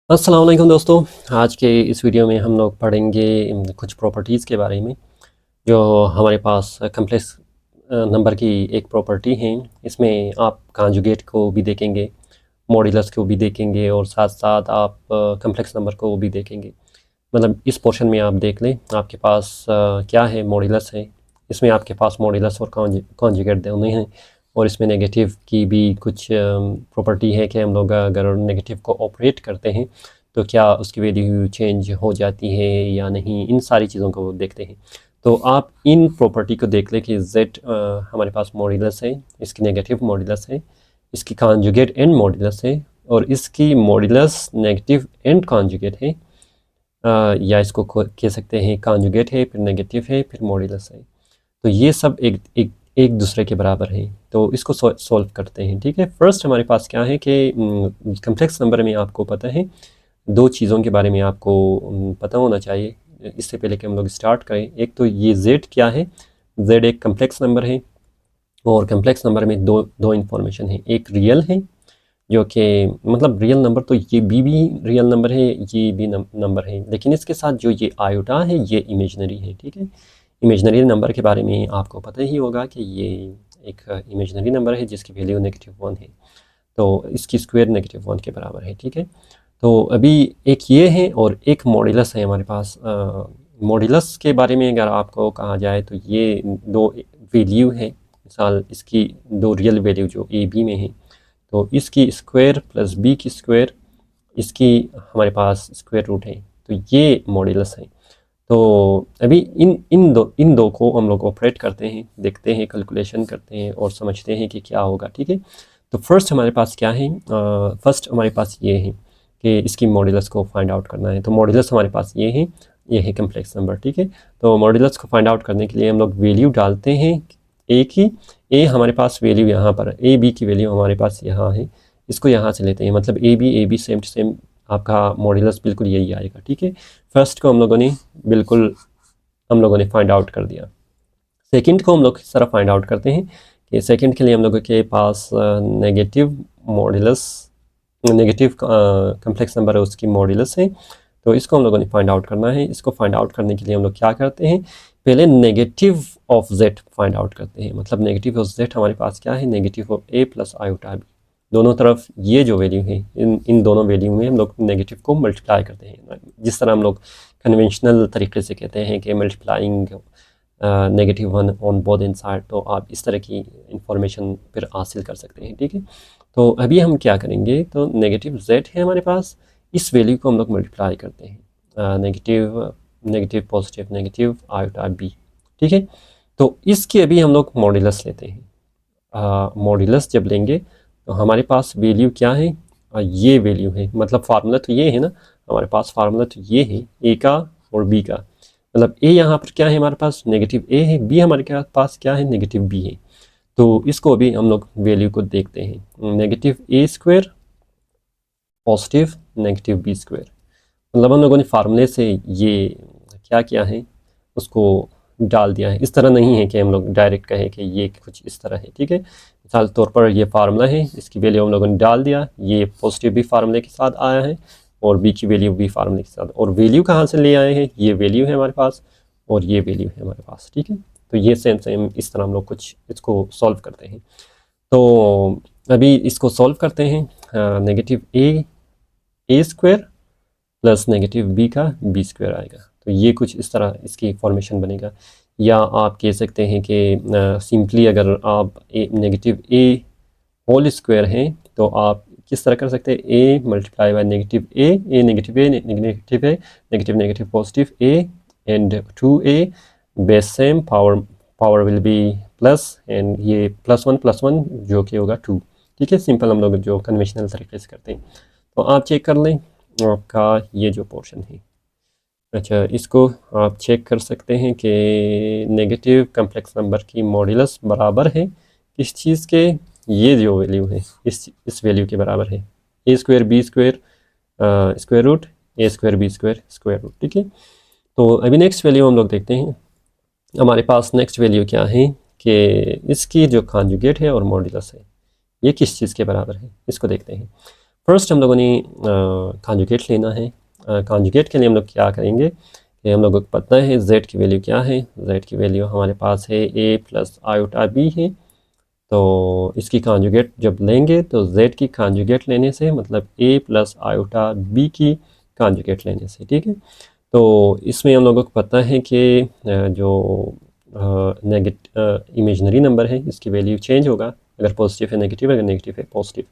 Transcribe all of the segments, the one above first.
अस्सलाम वालेकुम दोस्तों। आज के इस वीडियो में हम लोग पढ़ेंगे कुछ प्रॉपर्टीज़ के बारे में जो हमारे पास कम्प्लेक्स नंबर की एक प्रॉपर्टी है। इसमें आप कॉन्जुगेट को भी देखेंगे, मॉड्यूलस को भी देखेंगे और साथ साथ आप कम्प्लेक्स नंबर को भी देखेंगे। मतलब इस पोर्शन में आप देख लें आपके पास क्या है, मॉड्यूलस है। इसमें आपके पास मॉड्यूलस और कॉन्जुगेट दोनों हैं और इसमें नेगेटिव की भी कुछ प्रॉपर्टी है कि हम लोग अगर नेगेटिव को ऑपरेट करते हैं तो क्या उसकी वैल्यू चेंज हो जाती है या नहीं, इन सारी चीज़ों को देखते हैं। तो आप इन प्रॉपर्टी को देख लें कि z हमारे पास मॉड्यूलस है, इसकी नेगेटिव मॉड्यूलस है, इसकी कॉन्जुगेट एंड मॉड्यूलस है और इसकी मॉड्यूलस नेगेटिव एंड कॉन्जुगेट है। या इसको कह सकते हैं कॉन्जुगेट है, फिर नेगेटिव है, फिर मॉड्यूलस है। तो ये सब एक दूसरे के बराबर हैं। तो इसको सॉल्व करते हैं। ठीक है, फर्स्ट हमारे पास क्या है कि कम्प्लेक्स नंबर में आपको पता है दो चीज़ों के बारे में आपको पता होना चाहिए इससे पहले कि हम लोग स्टार्ट करें। एक तो ये z क्या है, z एक कम्प्लेक्स नंबर है और कम्प्लेक्स नंबर में दो इंफॉर्मेशन है। एक रियल है जो कि मतलब रियल नंबर, तो ये भी रियल नंबर है, ये भी नंबर है, लेकिन इसके साथ जो ये आयोटा है ये इमेजनरी है। ठीक है, इमेजनरी नंबर के बारे में आपको पता ही होगा कि ये एक इमेजनरी नंबर है जिसकी वैल्यू -1 है, तो इसकी स्क्वायर -1 के बराबर है। ठीक है, तो अभी एक ये है और एक मॉड्यूलस है हमारे पास। मॉड्यूलस के बारे में अगर आपको कहा जाए तो ये दो वैल्यू है, मिसाल इसकी दो रियल वैल्यू जो ए बी में है, तो इसकी स्क्वायर प्लस बी की स्क्वायर, इसकी हमारे पास स्क्वायर रूट है, तो ये मॉड्यूलस है। तो अभी इन दो को हम लोग ऑपरेट करते हैं, देखते हैं, कैलकुलेशन करते हैं और समझते हैं कि क्या होगा। ठीक है, तो फर्स्ट हमारे पास क्या है, फर्स्ट हमारे पास ये है कि इसकी मॉड्यूलस को फाइंड आउट करना है। तो मॉड्यूलस हमारे पास ये है कम्प्लेक्स नंबर। ठीक है, तो मॉड्यूलस को फाइंड आउट करने के लिए हम लोग वैल्यू डालते हैं ए की। ए हमारे पास वैल्यू यहाँ पर, ए बी की वैल्यू हमारे पास यहाँ है, इसको यहाँ से लेते हैं, मतलब A B same to same आपका मॉड्यूलस बिल्कुल यही आएगा। ठीक है, फर्स्ट को हम लोगों ने फाइंड आउट कर दिया। सेकंड को हम लोग किस तरह फाइंड आउट करते हैं कि सेकंड के लिए हम लोगों के पास negative modulus, negative complex number है, उसकी मॉड्यूलस है, तो इसको हम लोगों ने फाइंड आउट करना है। इसको फाइंड आउट करने के लिए हम लोग क्या करते हैं, पहले negative of z find out करते हैं। मतलब नेगेटिव ऑफ z हमारे पास क्या है, negative of a plus iota b, दोनों तरफ ये जो वैल्यू है इन दोनों वैल्यू में हम लोग नेगेटिव को मल्टीप्लाई करते हैं। जिस तरह हम लोग कन्वेंशनल तरीके से कहते हैं कि multiplying -1 on both in side, तो आप इस तरह की इंफॉर्मेशन फिर हासिल कर सकते हैं। ठीक है, तो अभी हम क्या करेंगे, तो नेगेटिव z है हमारे पास, इस वैल्यू को हम लोग मल्टीप्लाई करते हैं, negative positive negative iota b। ठीक है, तो इसके अभी हम लोग मॉड्यूलस लेते हैं। मॉड्यूलस जब लेंगे तो हमारे पास वैल्यू क्या है, ये वैल्यू है, मतलब फार्मूला तो ये है ना, हमारे पास फार्मूला तो ये है ए का और बी का। मतलब ए यहाँ पर क्या है हमारे पास, नेगेटिव ए है, बी हमारे पास क्या है, नेगेटिव बी है। तो इसको अभी हम लोग वैल्यू को देखते हैं, negative a square positive negative B square. मतलब हम लोगों ने फार्मूले से ये क्या किया है, उसको डाल दिया है। इस तरह नहीं है कि हम लोग डायरेक्ट कहें कि ये कुछ इस तरह है। ठीक है, मिसाल तौर पर ये फार्मूला है, इसकी वैल्यू हम लोगों ने डाल दिया, ये पॉजिटिव भी फार्मूले के साथ आया है और बी की वैल्यू भी फार्मूले के साथ, और वैल्यू कहाँ से ले आए हैं, ये वैल्यू है हमारे पास और ये वैल्यू है हमारे पास। ठीक है, तो ये सेम इस तरह हम लोग कुछ इसको सॉल्व करते हैं। तो अभी इसको सॉल्व करते हैं, negative a square plus negative B का बी स्क्वायर आएगा, तो ये कुछ इस तरह इसकी फॉर्मेशन बनेगा। या आप कह सकते हैं कि सिंपली अगर आप नेगेटिव ए होल स्क्वायर हैं तो आप किस तरह कर सकते हैं, a multiply by negative a negative a negative a negative negative positive a and 2a base same power will be plus and ये +1 जो कि होगा 2। ठीक है, सिंपल हम लोग जो कन्वेंशनल तरीके से करते हैं। तो आप चेक कर लें आपका ये जो पोर्शन है। अच्छा, इसको आप चेक कर सकते हैं कि नेगेटिव कम्प्लेक्स नंबर की मॉड्यूलस बराबर है किस चीज़ के, ये जो वैल्यू है इस वैल्यू के बराबर है, ए square b square square root a square b square square root. ठीक है, तो अभी नेक्स्ट वैल्यू हम लोग देखते हैं। हमारे पास नेक्स्ट वैल्यू क्या है कि इसकी जो कॉन्जुगेट है और मॉड्यूलस है ये किस चीज़ के बराबर है, इसको देखते हैं। फर्स्ट हम लोगों ने कॉन्जुगेट लेना है। कॉन्जुगेट के लिए हम लोग क्या करेंगे कि हम लोगों को पता है z की वैल्यू क्या है। z की वैल्यू हमारे पास है a प्लस आयोटा b है। तो इसकी कॉन्जुगेट जब लेंगे तो z की कॉन्जुगेट लेने से मतलब a प्लस आयोटा b की कॉन्जुगेट लेने से, ठीक है। तो इसमें हम लोगों को पता है कि जो इमेजनरी नंबर है इसकी वैल्यू चेंज होगा, अगर पॉजिटिव है नेगेटिव, अगर नेगेटिव है पॉजिटिव।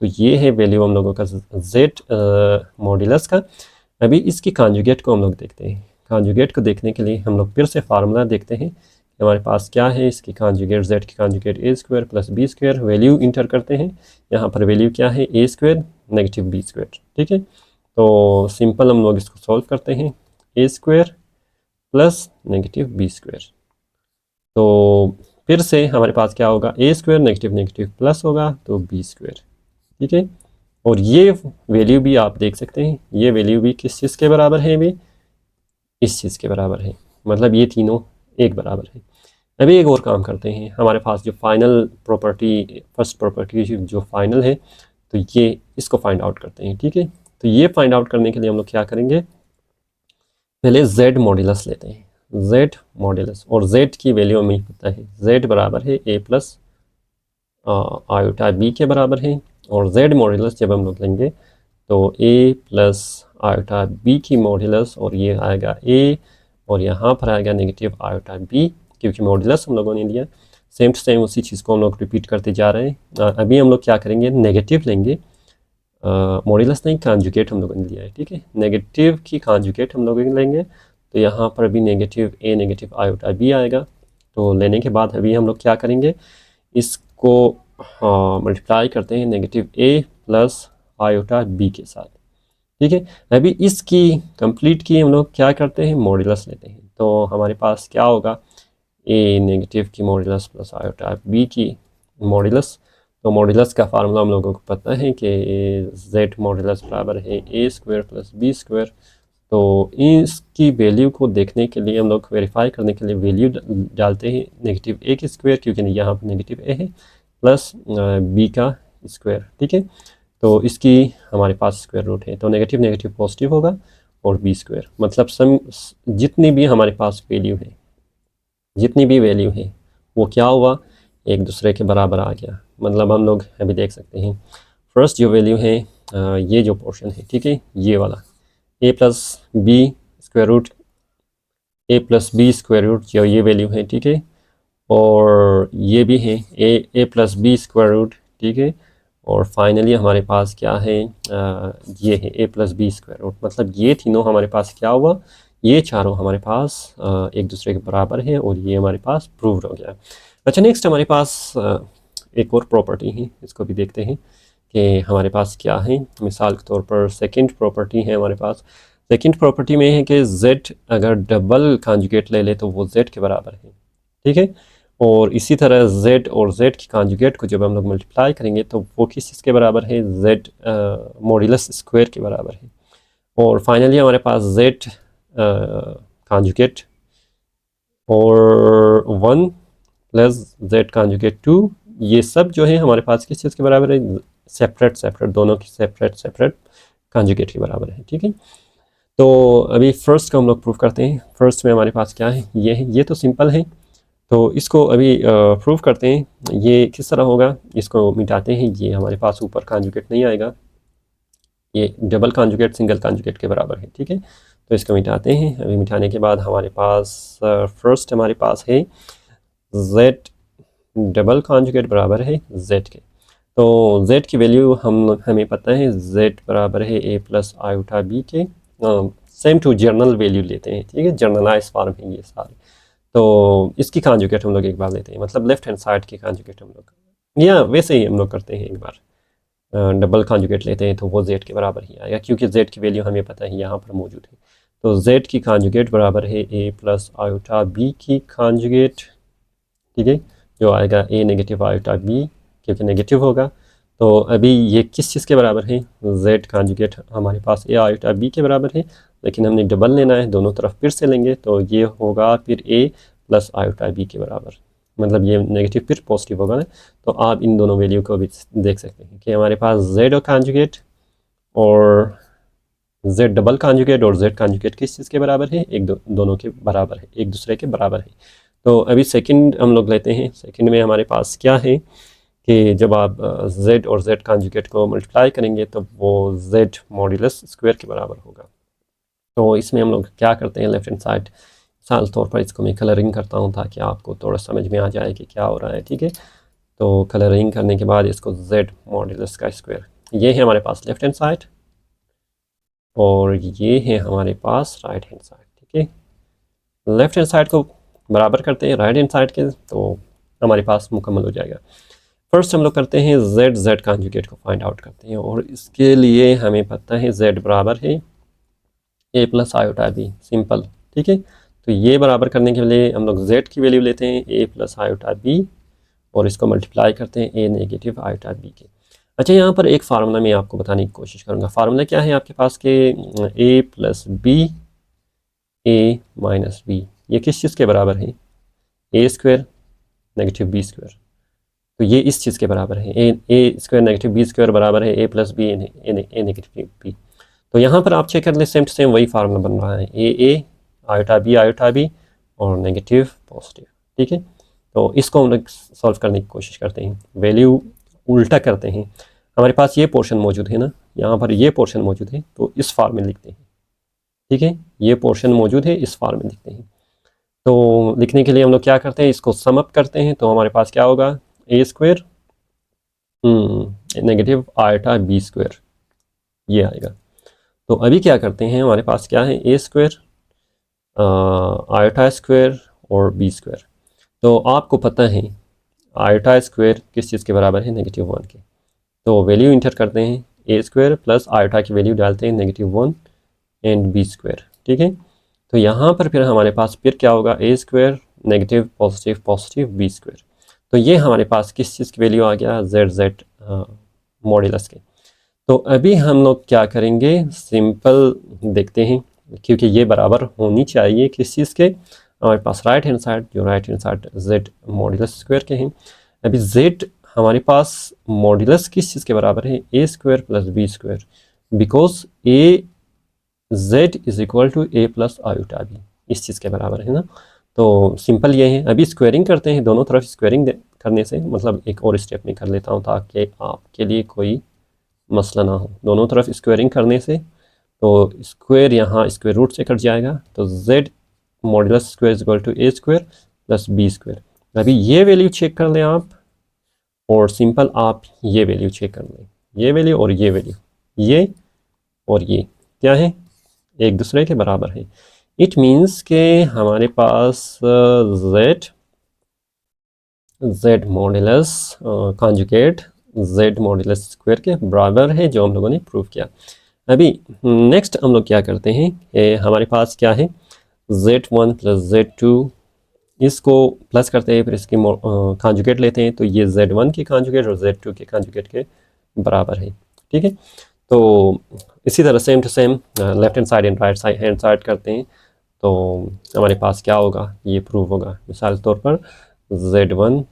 तो ये है वैल्यू हम लोगों का z मॉड्यूलस का। अभी इसकी कॉन्जुगेट को हम लोग देखते हैं। कॉन्जुगेट को देखने के लिए हम लोग फिर से फार्मूला देखते हैं कि हमारे पास क्या है। इसकी कॉन्जुगेट z की conjugate a square plus b square, value inter करते हैं। यहाँ पर वैल्यू क्या है a square negative b square, ठीक है। तो सिंपल हम लोग इसको सॉल्व करते हैं, a square plus negative b square. तो फिर से हमारे पास क्या होगा, a square negative negative plus होगा तो b स्क्वायर, ठीक है। और ये वैल्यू भी आप देख सकते हैं, ये वैल्यू भी किस चीज़ के बराबर है, भी इस चीज़ के बराबर है, मतलब ये तीनों एक बराबर है। अभी एक और काम करते हैं, हमारे पास जो फाइनल प्रॉपर्टी, फर्स्ट प्रॉपर्टी जो फाइनल है, तो ये इसको फाइंड आउट करते हैं, ठीक है। तो ये फाइंड आउट करने के लिए हम लोग क्या करेंगे, पहले z मॉड्यूलस लेते हैं, z मॉड्यूलस, और z की वैल्यू हमें पता है, z बराबर है a प्लस आयोटा b के बराबर है। और z मॉड्यूलस जब हम लोग लेंगे तो a प्लस आयोटा b की मॉड्यूलस, और ये आएगा a, और यहाँ पर आएगा नेगेटिव आयोटा b, क्योंकि मॉड्यूलस हम लोगों ने लिया। सेम टू सेम उसी चीज़ को हम लोग रिपीट करते जा रहे हैं। अभी हम लोग क्या करेंगे, नेगेटिव लेंगे, मॉड्यूलस नहीं कॉन्जुगेट हम लोगों ने लिया है, ठीक है। नेगेटिव की कॉन्जुगेट हम लोग लेंगे, तो यहाँ पर भी negative a negative iota b आएगा। तो लेने के बाद अभी हम लोग क्या करेंगे, इसको मल्टीप्लाई करते हैं negative a plus iota b के साथ, ठीक है। अभी इसकी कंप्लीट की हम लोग क्या करते हैं, मॉड्यूलस लेते हैं। तो हमारे पास क्या होगा, a नेगेटिव की मॉड्यूलस प्लस आयोटा b की मॉड्यूलस। तो मॉड्यूलस का फार्मूला हम लोगों को पता है कि z मॉड्यूलस बराबर है a square plus b square. तो इसकी वैल्यू को देखने के लिए हम लोग वेरीफाई करने के लिए वैल्यू डालते हैं नेगेटिव a की स्क्वायर, क्योंकि यहाँ पर नेगेटिव a है, प्लस b का स्क्वायर, ठीक है। तो इसकी हमारे पास स्क्वायर रूट है, तो नेगेटिव नेगेटिव पॉजिटिव होगा और b स्क्वायर, मतलब सम जितनी भी हमारे पास वैल्यू है, जितनी भी वैल्यू है वो क्या हुआ, एक दूसरे के बराबर आ गया। मतलब हम लोग अभी देख सकते हैं, फर्स्ट जो वैल्यू है ये जो पोर्शन है, ठीक है, ये वाला a plus B square root, a plus B square root जो ये वैल्यू है, ठीक है। और ये भी है a plus B square root, ठीक है। और फाइनली हमारे पास क्या है, ये है a plus B square root. मतलब ये तीनों हमारे पास क्या हुआ, ये चारों हमारे पास एक दूसरे के बराबर है, और ये हमारे पास प्रूव्ड हो गया। अच्छा, नेक्स्ट हमारे पास एक और प्रॉपर्टी है, इसको भी देखते हैं कि हमारे पास क्या है। मिसाल के तौर पर सेकंड प्रॉपर्टी है हमारे पास। सेकंड प्रॉपर्टी में है कि z अगर डबल कॉन्जुगेट ले ले तो वो z के बराबर है, ठीक है। और इसी तरह z और z की कॉन्जुगेट को जब हम लोग मल्टीप्लाई करेंगे तो वो किस चीज़ के बराबर है, z मॉड्यूलस स्क्वायर के बराबर है। और फाइनली हमारे पास z कॉन्जुगेट और 1 प्लस z कॉन्जुगेट 2, ये सब जो है हमारे पास किस चीज़ के बराबर है, सेपरेट सेपरेट, दोनों की सेपरेट सेपरेट कॉन्जुगेट के बराबर है, ठीक है। तो अभी फर्स्ट को हम लोग प्रूव करते हैं। फर्स्ट में हमारे पास क्या है, ये है, ये तो सिंपल है। तो इसको अभी प्रूव करते हैं। ये किस तरह होगा, इसको मिटाते हैं, ये हमारे पास ऊपर कॉन्जुगेट नहीं आएगा, ये डबल कॉन्जुगेट सिंगल कॉन्जुगेट के बराबर है, ठीक है। तो इसको मिटाते हैं। अभी मिटाने के बाद हमारे पास फर्स्ट हमारे पास है z डबल कॉन्जुगेट बराबर है z के। तो z की वैल्यू हमें पता है, z बराबर है a प्लस आयोटा b के। सेम टू जर्नल वैल्यू लेते हैं, ठीक है, जर्नलाइज फॉर्म है ये सारे। तो इसकी कॉन्जुगेट हम लोग एक बार लेते हैं, मतलब लेफ्ट हैंड साइड की कॉन्जुगेट हम लोग, या वैसे ही हम लोग करते हैं, एक बार डबल कॉन्जुगेट लेते हैं तो वो z के बराबर ही आएगा, क्योंकि z की वैल्यू हमें पता है यहाँ पर मौजूद है। तो z की कॉन्जुगेट बराबर है a प्लस आयोटा b की कॉन्जुगेट, ठीक है, जो आएगा a नेगेटिव आयोटा b, क्योंकि नेगेटिव होगा। तो अभी ये किस चीज़ के बराबर है, z कॉन्जुगेट हमारे पास a आयोटा b के बराबर है, लेकिन हमने डबल लेना है, दोनों तरफ फिर से लेंगे तो ये होगा फिर a प्लस आयोटा b के बराबर, मतलब ये नेगेटिव फिर पॉजिटिव होगा ना। तो आप इन दोनों वैल्यू को भी देख सकते हैं कि हमारे पास z कॉन्जुगेट और z डबल कॉन्जुगेट और z कॉन्जुगेट किस चीज़ के बराबर है, दोनों के बराबर है, एक दूसरे के बराबर है। तो अभी सेकंड हम लोग लेते हैं। सेकंड में हमारे पास क्या है कि जब आप z और z कॉन्जुगेट को मल्टीप्लाई करेंगे तो वो z मॉड्यूलस स्क्वायर के बराबर होगा। तो इसमें हम लोग क्या करते हैं, लेफ्ट हैंड साइड मिसाल तौर पर इसको मैं कलरिंग करता हूँ ताकि आपको थोड़ा समझ में आ जाए कि क्या हो रहा है, ठीक है। तो कलरिंग करने के बाद इसको z मॉड्यूलस का स्क्वायर, ये है हमारे पास लेफ्ट हैंड साइड और ये है हमारे पास राइट हैंड साइड, ठीक है। लेफ्ट हैंड साइड को बराबर करते हैं राइट हैंड साइड के, तो हमारे पास मुकम्मल हो जाएगा। फर्स्ट हम लोग करते हैं z कॉन्जुगेट को फाइंड आउट करते हैं और इसके लिए हमें पता है z बराबर है a plus iota b, simple, ठीक है। तो ये बराबर करने के लिए हम लोग z की वैल्यू लेते हैं a प्लस आयोटा b और इसको मल्टीप्लाई करते हैं a नेगेटिव आयोटा b के। अच्छा, यहाँ पर एक फार्मूला मैं आपको बताने की कोशिश करूँगा। फार्मूला क्या है आपके पास के a plus B a minus b, ये किस चीज़ के बराबर है, a square negative b square. तो ये इस चीज़ के बराबर है, ए स्क्वायर नेगेटिव बी स्क्वायर बराबर है a plus B A negative B. तो यहाँ पर आप चेक कर ले, सेम टू सेम वही फार्मूला बन रहा है, ए आयोटा बी और नेगेटिव पॉजिटिव, ठीक है। तो इसको हम लोग सॉल्व करने की कोशिश करते हैं, वैल्यू उल्टा करते हैं। हमारे पास ये पोर्शन मौजूद है ना, यहाँ पर ये पोर्शन मौजूद है, तो इस फॉर्म में लिखते हैं, ठीक है। ये पोर्शन मौजूद है, इस फॉर्म में लिखते हैं। तो लिखने के लिए हम लोग क्या करते हैं, इसको सम अप करते हैं। तो हमारे पास क्या होगा, a square negative iota b square, ये आएगा। तो अभी क्या करते हैं, हमारे पास क्या है, ए स्क्वायर आयोटा स्क्वायर और बी स्क्वायर। तो आपको पता है आयोटा स्क्वायर किस चीज़ के बराबर है, -1 के। तो वैल्यू इंटर करते हैं, ए स्क्वायर प्लस आयोटा की वैल्यू डालते हैं -1 एंड बी स्क्वायर, ठीक है। तो यहाँ पर फिर हमारे पास फिर क्या होगा, a square negative positive b square. तो ये हमारे पास किस चीज़ की वैल्यू आ गया, z मॉड्यूलस के। तो अभी हम लोग क्या करेंगे, सिंपल देखते हैं, क्योंकि ये बराबर होनी चाहिए किस चीज़ के, हमारे पास राइट हैंड साइड, जो right hand side z modulus square के हैं। अभी z हमारे पास मॉड्यूलस किस चीज़ के बराबर है, ए square plus B square, because a z is equal to a plus iota b, इस चीज़ के बराबर है ना। तो सिंपल ये है। अभी स्क्वायरिंग करते हैं, दोनों तरफ स्क्वायरिंग करने से, मतलब एक और स्टेप में कर लेता हूँ ताकि आपके लिए कोई मसला ना हो। दोनों तरफ स्क्वायरिंग करने से तो स्क्वायर यहाँ स्क्वायर रूट से कट जाएगा, तो z modulus square is equal to A square plus B square. अभी ये वैल्यू चेक कर लें आप, और सिंपल आप ये वैल्यू चेक कर लें, ये वैल्यू और ये वैल्यू, ये और ये क्या है, एक दूसरे के बराबर है। इट मीन्स के हमारे पास z modulus conjugate z modulus square के बराबर है, जो हम लोगों ने प्रूव किया। अभी नेक्स्ट हम लोग क्या करते हैं, हमारे पास क्या है, z1 प्लस z2, इसको प्लस करते हैं, फिर इसकी कॉन्जुगेट लेते हैं, तो ये z1 की कॉन्जुगेट और z2 के कॉन्जुगेट के बराबर है, ठीक है। तो इसी तरह same to same left hand side and right hand side करते हैं, तो हमारे पास क्या होगा, ये प्रूव होगा। मिसाल के तौर पर z1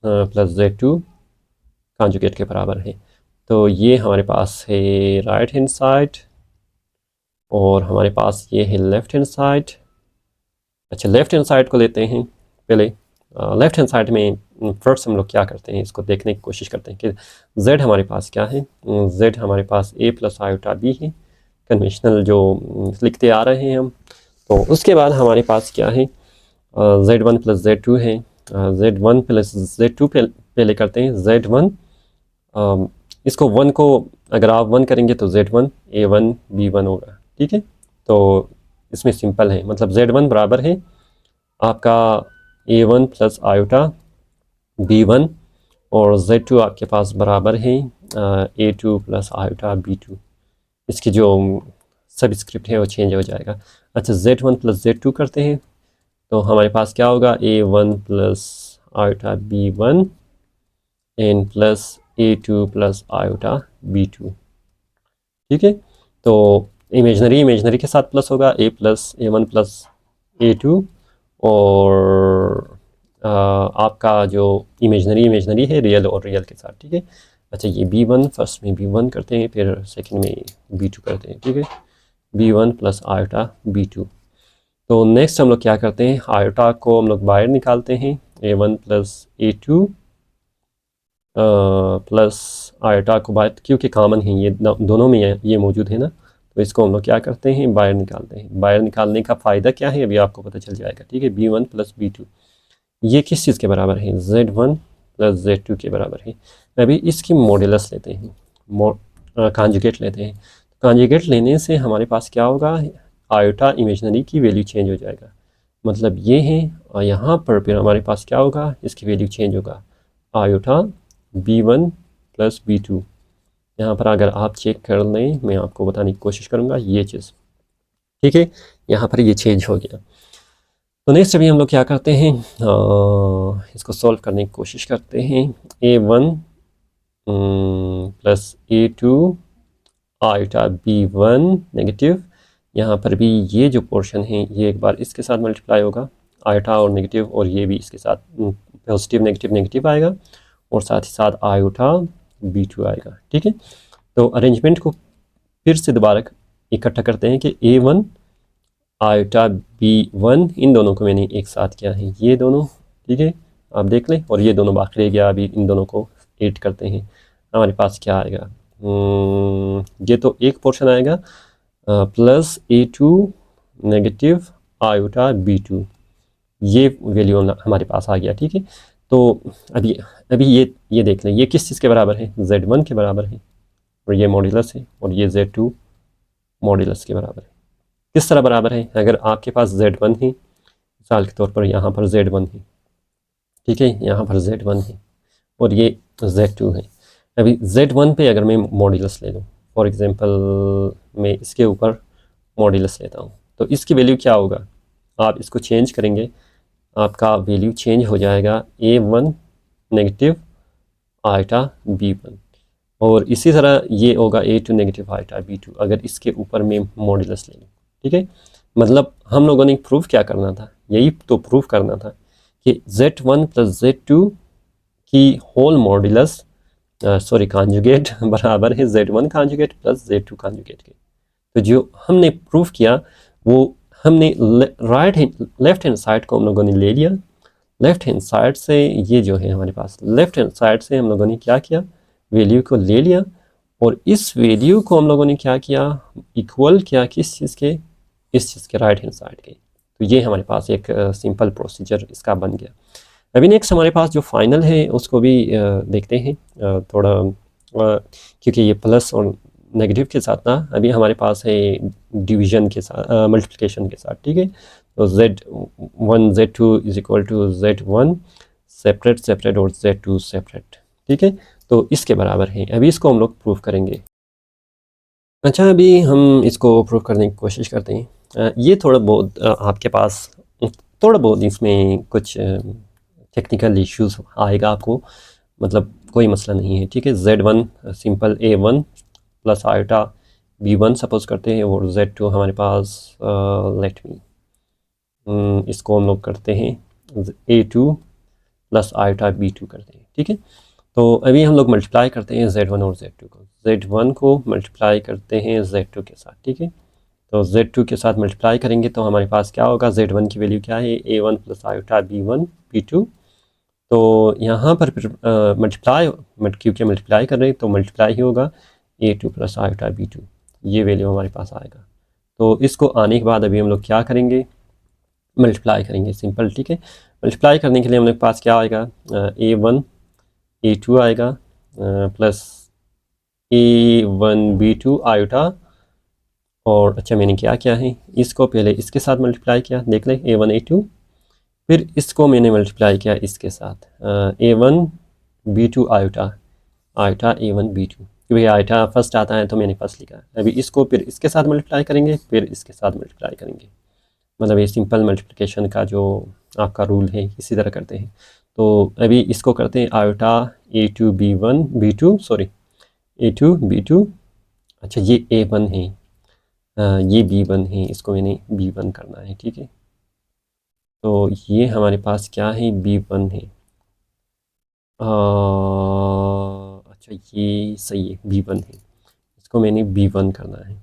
प्लस z2 कॉन्जुगेट के बराबर है। तो ये हमारे पास है राइट हैंड साइड और हमारे पास ये है लेफ्ट हैंड साइड। अच्छा, लेफ्ट हैंड साइड को लेते हैं पहले। लेफ्ट हैंड साइड में फर्स्ट हम लोग क्या करते हैं, इसको देखने की कोशिश करते हैं कि z हमारे पास क्या है, z हमारे पास a प्लस आयोटा b है, कन्वेंशनल जो लिखते आ रहे हैं हम। तो उसके बाद हमारे पास क्या है, z1 प्लस z2 है, z1 प्लस z2 पहले करते हैं, z1 इसको 1 को अगर आप 1 करेंगे तो z1 a1 b1 होगा, ठीक है। तो इसमें सिंपल है, मतलब z1 बराबर है आपका a1 प्लस आयोटा b1 और z2 आपके पास बराबर है a2 प्लस आयोटा b2। इसकी जो सबस्क्रिप्ट है वो चेंज हो जाएगा। अच्छा, z1 प्लस z2 करते हैं, तो हमारे पास क्या होगा, a1 plus iota b1 and plus a2 plus iota b2, ठीक है। तो इमेजनरी के साथ प्लस होगा, a plus a1 plus a2, और आपका जो इमेजनरी है रियल और रियल के साथ, ठीक है। अच्छा ये B1 फर्स्ट में B1 करते हैं, फिर सेकंड में B2 करते हैं, ठीक है। B1 plus iota B2। तो नेक्स्ट हम लोग क्या करते हैं, आयोटा को हम लोग बाहर निकालते हैं, A1 plus A2 plus iota को बाहर, क्योंकि कॉमन है ये दोनों में ये मौजूद है ना, तो इसको हम लोग क्या करते हैं, बाहर निकालते हैं। बाहर निकालने का फ़ायदा क्या है अभी आपको पता चल जाएगा, ठीक है। B1 प्लस B2 ये किस चीज़ के बराबर है, Z1 प्लस Z2 के बराबर है। अभी इसकी मॉड्यूलस लेते हैं, कॉन्जुगेट लेते हैं। कॉन्जुगेट लेने से हमारे पास क्या होगा, आयोटा इमेजिनरी की वैल्यू चेंज हो जाएगा, मतलब ये है। और यहाँ पर फिर हमारे पास क्या होगा, इसकी वैल्यू चेंज होगा, आयोटा B1 प्लस B2। यहाँ पर अगर आप चेक कर लें, मैं आपको बताने की कोशिश करूँगा ये चीज़, ठीक है। यहाँ पर ये चेंज हो गया। तो नेक्स्ट अभी हम लोग क्या करते हैं, इसको सॉल्व करने की कोशिश करते हैं। A1 plus A2 iota B1 negative, यहाँ पर भी ये जो पोर्शन है ये एक बार इसके साथ मल्टीप्लाई होगा, आयोटा और नेगेटिव, और ये भी इसके साथ पॉजिटिव नेगेटिव नेगेटिव आएगा, और साथ ही साथ आयोटा B2 आएगा, ठीक है। तो अरेंजमेंट को फिर से दोबारा इकट्ठा करते हैं कि A1 आयोटा B1 इन दोनों को मैंने एक साथ किया है, ये दोनों, ठीक है, आप देख लें, और ये दोनों बाकी रह गया। अभी इन दोनों को ऐड करते हैं, हमारे पास क्या आएगा, ये तो एक पोर्शन आएगा, plus A2 negative iota B2, ये वैल्यू हमारे पास आ गया, ठीक है। तो अभी ये देख लें, ये किस चीज़ के बराबर है, Z1 के बराबर है, और ये मॉड्यूलस है, और ये Z2 मॉड्यूलस के बराबर है। किस तरह बराबर है, अगर आपके पास Z1 है, मिसाल के तौर पर यहाँ पर Z1 है, ठीक है, यहाँ पर Z1 है, और ये Z2 है। अभी Z1 पे अगर मैं मॉड्यूलस ले लूँ, फॉर एग्जांपल मैं इसके ऊपर मॉड्यूलस लेता हूँ, तो इसकी वैल्यू क्या होगा, आप इसको चेंज करेंगे, आपका वैल्यू चेंज हो जाएगा A1 नेगेटिव आयोटा B1, और इसी तरह ये होगा A2 नेगेटिव आयोटा B2 अगर इसके ऊपर मैं मॉड्यूलस ले लूँ, ठीक है। मतलब हम लोगों ने प्रूफ क्या करना था, यही तो प्रूफ करना था कि Z1 प्लस Z2 की होल मॉड्यूलस सॉरी कॉन्जुगेट बराबर है Z1 conjugate plus Z2 conjugate के। तो जो हमने प्रूफ किया वो हमने लेफ्ट हैंड साइड को हम लोगों ने ले लिया, लेफ्ट हैंड साइड से ये जो है हमारे पास, लेफ्ट हैंड साइड से हम लोगों ने क्या किया, वैल्यू को ले लिया, और इस वैल्यू को हम लोगों ने क्या किया, इक्वल किया किस चीज़ के, इस चीज़ के राइट हैंड साइड के। तो ये हमारे पास एक सिंपल प्रोसीजर इसका बन गया। अभी नेक्स्ट हमारे पास जो फाइनल है उसको भी देखते हैं, थोड़ा क्योंकि ये प्लस और नेगेटिव के साथ ना, अभी हमारे पास है डिवीजन के साथ, मल्टीप्लिकेशन के साथ, ठीक है। तो Z1 Z2 is equal to Z1 separate separate और Z2 सेपरेट, ठीक है। तो इसके बराबर है, अभी इसको हम लोग प्रूफ करेंगे। अच्छा अभी हम इसको प्रूफ करने की कोशिश करते हैं। ये थोड़ा बहुत आपके पास थोड़ा बहुत इसमें कुछ टेक्निकल इश्यूज आएगा आपको, मतलब कोई मसला नहीं है, ठीक है। Z1 simple A1 plus iota B1 suppose करते हैं, और Z2 हमारे पास लेट मी इसको हम लोग करते हैं A2 प्लस आयोटा B2 करते हैं, ठीक है। तो अभी हम लोग मल्टीप्लाई करते हैं Z1 और Z2 को, Z1 को मल्टीप्लाई करते हैं Z2 के साथ, ठीक है। तो Z2 के साथ मल्टीप्लाई करेंगे तो हमारे पास क्या होगा, Z1 की वैल्यू क्या है, A1 plus iota B1 B2। तो यहाँ पर फिर मल्टीप्लाई, क्योंकि मल्टीप्लाई कर रहे हैं तो मल्टीप्लाई ही होगा, A2 प्लस आयोटा B2, ये वैल्यू हमारे पास आएगा। तो इसको आने के बाद अभी हम लोग क्या करेंगे, मल्टीप्लाई करेंगे, सिंपल, ठीक है। मल्टीप्लाई करने के लिए हम लोग पास क्या आएगा, A1 A2 आएगा प्लस A1 B2 आयोटा, और अच्छा मैंने क्या है, इसको पहले इसके साथ मल्टीप्लाई किया, देख लें A1 A2, फिर इसको मैंने मल्टीप्लाई किया इसके साथ A1 B2 iota, iota A1 B2, क्योंकि आयोटा फर्स्ट आता है तो मैंने फर्स्ट लिखा। अभी इसको फिर इसके साथ मल्टीप्लाई करेंगे, फिर इसके साथ मल्टीप्लाई करेंगे, मतलब ये सिंपल मल्टीप्लिकेशन का जो आपका रूल है इसी तरह करते हैं। तो अभी इसको करते हैं iota A2 B1 B2 sorry A2 B2, अच्छा ये A1 है, ये B1 है, इसको मैंने B1 करना है, ठीक है। तो ये हमारे पास क्या है, B1 है। अच्छा अच्छा ये सही है, B1 है, इसको मैंने B1 करना है,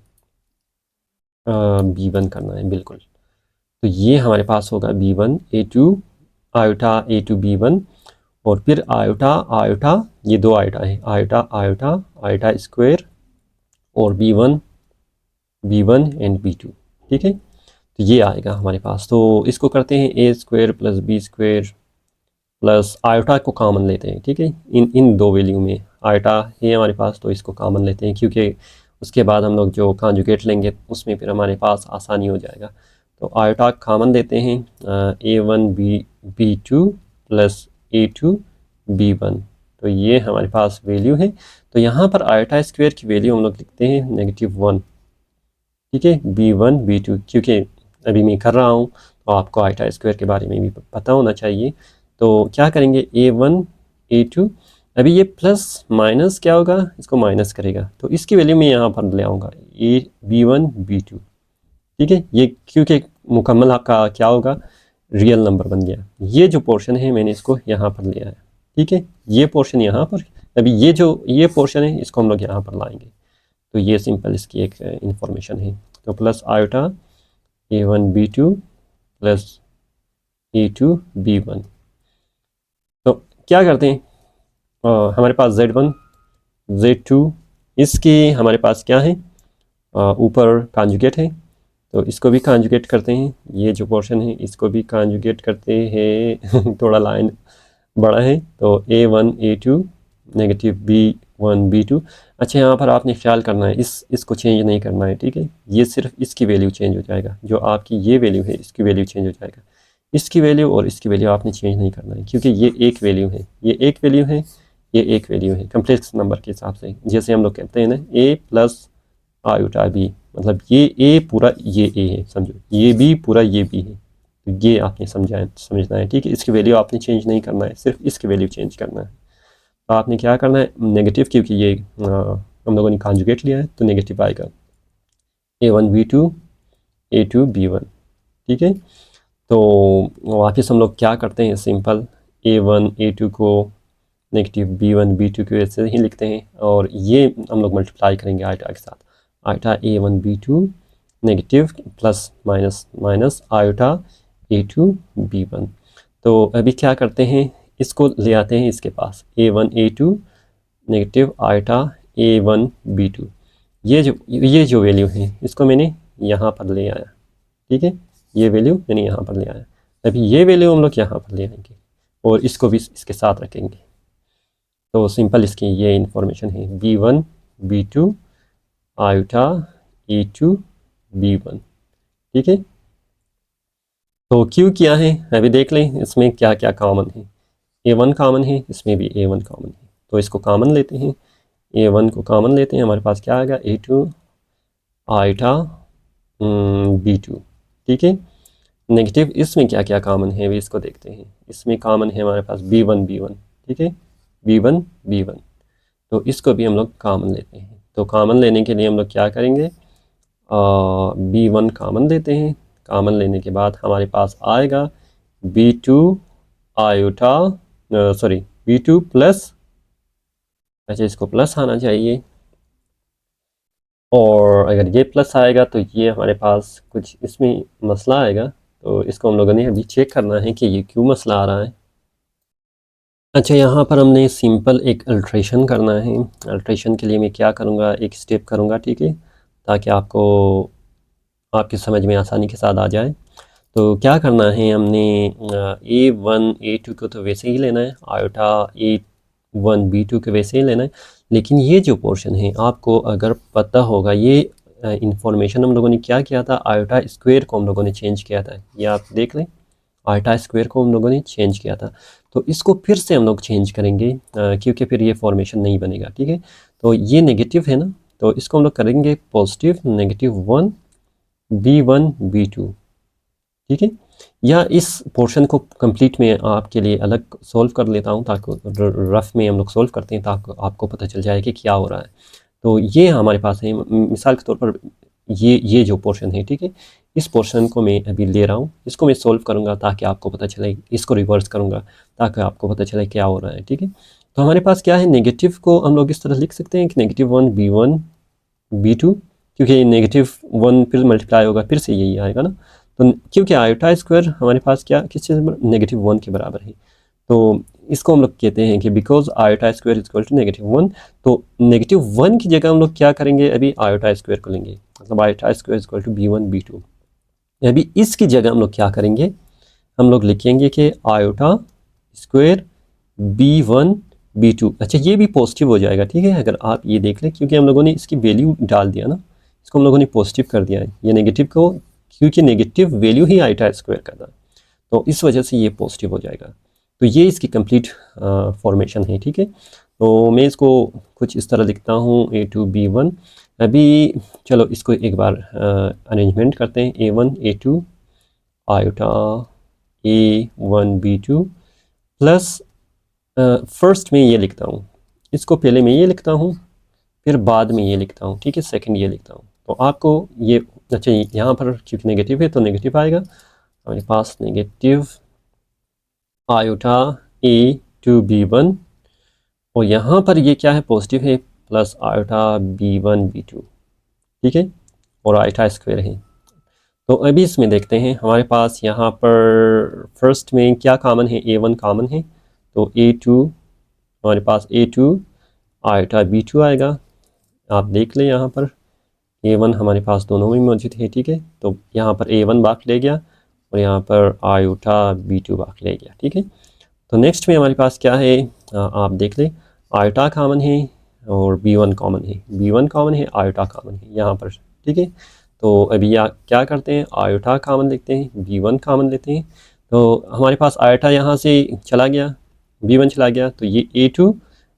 B1 करना है बिल्कुल। तो ये हमारे पास होगा B1 A2 iota A2 B1 और फिर आयोटा आयोटा, ये दो आयोटा है, आयोटा आयोटा आयोटा स्क्वायर और B1 एंड B2, ठीक है। तो ये आएगा हमारे पास। तो इसको करते हैं A square plus B square plus iota को कॉमन लेते हैं, ठीक है। इन दो वैल्यू में आयोटा है हमारे पास, तो इसको कॉमन लेते हैं क्योंकि उसके बाद हम लोग जो कॉन्जुगेट लेंगे उसमें फिर हमारे पास आसानी हो जाएगा। तो आयोटा कॉमन लेते हैं, A1 B2 plus A2 B1, तो ये हमारे पास वैल्यू है। तो यहाँ पर आयोटा स्क्वायर की वैल्यू हम लोग लिखते हैं -1, ठीक है, B1 B2, क्योंकि अभी मैं कर रहा हूँ तो आपको आयोटा स्क्वायर के बारे में भी पता होना चाहिए। तो क्या करेंगे, A1 A2, अभी ये प्लस माइनस क्या होगा, इसको माइनस करेगा, तो इसकी वैल्यू मैं यहाँ पर ले आऊँगा B1 B2, ठीक है। ये क्योंकि मुकम्मल आपका क्या होगा, रियल नंबर बन गया। ये जो पोर्शन है मैंने इसको यहाँ पर लिया है, ठीक है, ये पोर्शन यहाँ पर, अभी ये पोर्शन है इसको हम लोग यहाँ पर लाएंगे। तो ये सिंपल इसकी एक इंफॉर्मेशन है। तो plus iota A1 B2 plus A2 B1। तो क्या करते हैं, हमारे पास Z1 Z2, इसके हमारे पास क्या है, ऊपर कॉन्जुगेट है, तो इसको भी कॉन्जुगेट करते हैं। ये जो पोर्शन है इसको भी कॉन्जुगेट करते हैं थोड़ा लाइन बड़ा है, तो A1 A2 negative B1 B2। अच्छा यहाँ पर आपने ख्याल करना है, इसको चेंज नहीं करना है, ठीक है, ये सिर्फ इसकी वैल्यू चेंज हो जाएगा, जो आपकी ये वैल्यू है इसकी वैल्यू चेंज हो जाएगा, इसकी वैल्यू और इसकी वैल्यू आपने चेंज नहीं करना है, क्योंकि ये एक वैल्यू है, ये एक वैल्यू है, ये एक वैल्यू है कम्प्लेक्स नंबर के हिसाब से। जैसे हम लोग कहते हैं ना A प्लस आयोटा B, मतलब ये A पूरा ये A है, समझो, ये B पूरा ये B है, तो ये आपने समझना है, ठीक है। इसकी वैल्यू आपने चेंज नहीं करना है, सिर्फ इसकी वैल्यू चेंज करना है। तो आपने क्या करना है, नेगेटिव, क्योंकि ये हम लोगों ने कॉन्जुगेट लिया है तो नेगेटिव आएगा, A1 B2 A2 B1, ठीक है। तो वापस हम लोग क्या करते हैं, सिंपल A1 A2 को नेगेटिव B1 B2 की वजह से ही लिखते हैं, और ये हम लोग मल्टीप्लाई करेंगे आयोटा के साथ, iota A1 B2 negative plus minus minus iota A2 B1। तो अभी क्या करते हैं, इसको ले आते हैं इसके पास, A1 A2 negative iota A1 B2, ये जो वैल्यू है इसको मैंने यहाँ पर ले आया, ठीक है, ये वैल्यू मैंने यहाँ पर ले आया। अभी ये वैल्यू हम लोग यहाँ पर ले आएंगे और इसको भी इसके साथ रखेंगे। तो सिंपल इसकी ये इंफॉर्मेशन है, B1 B2 iota A2 B1, ठीक है। तो क्यों किया है अभी देख लें, इसमें क्या क्या कॉमन है, A1 कॉमन है, इसमें भी A1 कॉमन है, तो इसको कॉमन लेते हैं, A1 को कॉमन लेते हैं, हमारे पास क्या आएगा, A2 आयोटा B2, ठीक है। नेगेटिव, इसमें क्या क्या कॉमन है अभी इसको देखते हैं। इसमें कॉमन है हमारे पास B1 B1, ठीक है, B1 B1, तो इसको भी हम लोग कॉमन लेते हैं। तो कॉमन लेने के लिए हम लोग क्या करेंगे, B1 कॉमन लेते हैं, कॉमन लेने के बाद हमारे पास आएगा B2 iota, sorry B2 plus, अच्छा इसको प्लस आना चाहिए, और अगर ये प्लस आएगा तो ये हमारे पास कुछ इसमें मसला आएगा, तो इसको हम लोगों ने अभी चेक करना है कि ये क्यों मसला आ रहा है। अच्छा यहाँ पर हमने सिंपल एक अल्ट्रेशन करना है। अल्ट्रेशन के लिए मैं क्या करूँगा, एक स्टेप करूँगा, ठीक है, ताकि आपको आपकी समझ में आसानी के साथ आ जाए। तो क्या करना है, हमने A1 A2 को तो वैसे ही लेना है, आयोटा A1 B2 को वैसे ही लेना है, लेकिन ये जो पोर्शन है आपको अगर पता होगा, ये इंफॉर्मेशन हम लोगों ने क्या किया था, आयोटा स्क्वायर को हम लोगों ने चेंज किया था, ये आप देख लें, आयोटा स्क्वायर को हम लोगों ने चेंज किया था, तो इसको फिर से हम लोग चेंज करेंगे क्योंकि फिर ये फॉर्मेशन नहीं बनेगा, ठीक है। तो ये नेगेटिव है ना, तो इसको हम लोग करेंगे पॉजिटिव, -1 B1 B2, ठीक है। या इस पोर्शन को कंप्लीट में आपके लिए अलग सोल्व कर लेता हूँ, ताकि रफ में हम लोग सोल्व करते हैं ताकि आपको पता चल जाए कि क्या हो रहा है। तो ये हमारे पास है, मिसाल के तौर पर ये जो पोर्शन है, ठीक है, इस पोर्शन को मैं अभी ले रहा हूँ, इसको मैं सोल्व करूँगा ताकि आपको पता चले, इसको रिवर्स करूँगा ताकि आपको पता चले क्या हो रहा है, ठीक है। तो हमारे पास क्या है, नेगेटिव को हम लोग इस तरह लिख सकते हैं कि -1 b1 b2, क्योंकि -1 फिर मल्टीप्लाई होगा फिर से यही आएगा ना। तो क्योंकि आयोटा स्क्वायर हमारे पास क्या किस चीज़ -1 के बराबर है, तो इसको हम लोग कहते हैं कि because iota square is equal to -1, तो -1 की जगह हम लोग क्या करेंगे, अभी आयोटा स्क्वायर को लेंगे, मतलब iota square is equal to b1 b2। अभी इसकी जगह हम लोग क्या करेंगे, हम लोग लिखेंगे कि आयोटा स्क्वायर b1 b2। अच्छा, ये भी पॉजिटिव हो जाएगा, ठीक है, अगर आप ये देख लें, क्योंकि हम लोगों ने इसकी वैल्यू डाल दिया ना, इसको हम लोगों ने पॉजिटिव कर दिया है, ये नेगेटिव को, क्योंकि नेगेटिव वैल्यू ही आयोटा स्क्वायर का था, तो इस वजह से ये पॉजिटिव हो जाएगा। तो ये इसकी कंप्लीट फॉर्मेशन है, ठीक है। तो मैं इसको कुछ इस तरह लिखता हूँ a2 b1। अभी चलो इसको एक बार अरेंजमेंट करते हैं, a1 a2 iota a1 b2 plus first में ये लिखता हूँ, इसको पहले मैं ये लिखता हूँ, फिर बाद में ये लिखता हूँ, ठीक है, सेकंड ये लिखता हूँ। तो आपको ये, अच्छा यहाँ पर क्योंकि नेगेटिव है तो नेगेटिव आएगा, हमारे पास नेगेटिव आयोटा a2 b1, और यहाँ पर ये क्या है, पॉजिटिव है, प्लस आयोटा b1 b2, ठीक है, और आयोटा स्क्वायर है। तो अभी इसमें देखते हैं, हमारे पास यहाँ पर फर्स्ट में क्या कॉमन है, a1 कॉमन है, तो a2 हमारे पास a2 आयोटा b2 आएगा। आप देख लें यहाँ पर a1 हमारे पास दोनों में मौजूद है, ठीक है, तो यहाँ पर a1 बाकी ले गया और यहाँ पर आयोटा b2 बाकी ले गया, ठीक है। तो नेक्स्ट में हमारे पास क्या है, आप देख लें, आयोटा कॉमन है और b1 कॉमन है, b1 कॉमन है, आयोटा कॉमन है यहाँ पर, ठीक है। तो अभी क्या करते हैं, आयोटा कॉमन लेते हैं, b1 कॉमन लेते हैं, तो हमारे पास आयोटा यहाँ से चला गया, b1 चला गया, तो ये a2,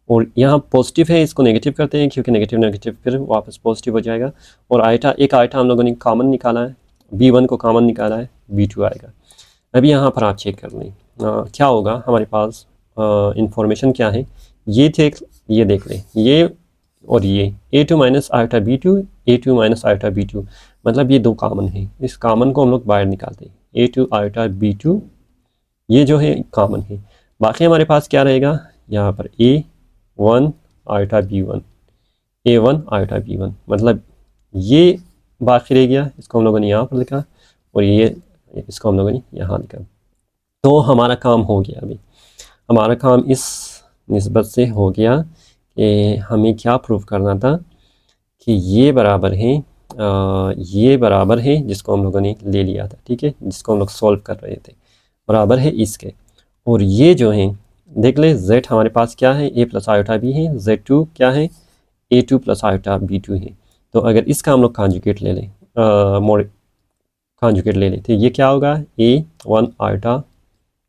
और यहाँ पॉजिटिव है, इसको नेगेटिव करते हैं, क्योंकि नेगेटिव नेगेटिव फिर वापस पॉजिटिव हो जाएगा, और आयोटा एक आयोटा हम लोगों ने कॉमन निकाला है, b1 को कॉमन निकाला है, b2 आएगा। अभी यहाँ पर आप चेक कर लें क्या होगा, हमारे पास इंफॉर्मेशन क्या है, ये देख लें, ये और ये a2 minus iota b2, a2 minus iota b2, मतलब ये दो कॉमन है, इस कॉमन को हम लोग बाहर निकालते हैं, a2 आयोटा b2 ये जो है कॉमन है। बाकी हमारे पास क्या रहेगा, यहाँ पर a1 iota b1, a1 iota b1, मतलब ये बाकी रह गया, इसको हम लोगों ने यहाँ पर लिखा, और ये इसको हम लोगों ने यहाँ लिखा। तो हमारा काम हो गया, अभी हमारा काम इस निस्बत से हो गया कि हमें क्या प्रूव करना था कि ये बराबर है ये बराबर है, जिसको हम लोगों ने ले लिया था, ठीक है, जिसको हम लोग सॉल्व कर रहे थे, बराबर है इसके, और ये जो है देख ले, z हमारे पास क्या है, a प्लस आयोटा b है, z2 क्या है, a2 प्लस आयोटा b2 है। तो अगर इसका हम लोग कॉन्जुगेट ले लें, कॉन्जुगेट ले लें, तो ये क्या होगा, a1 आयोटा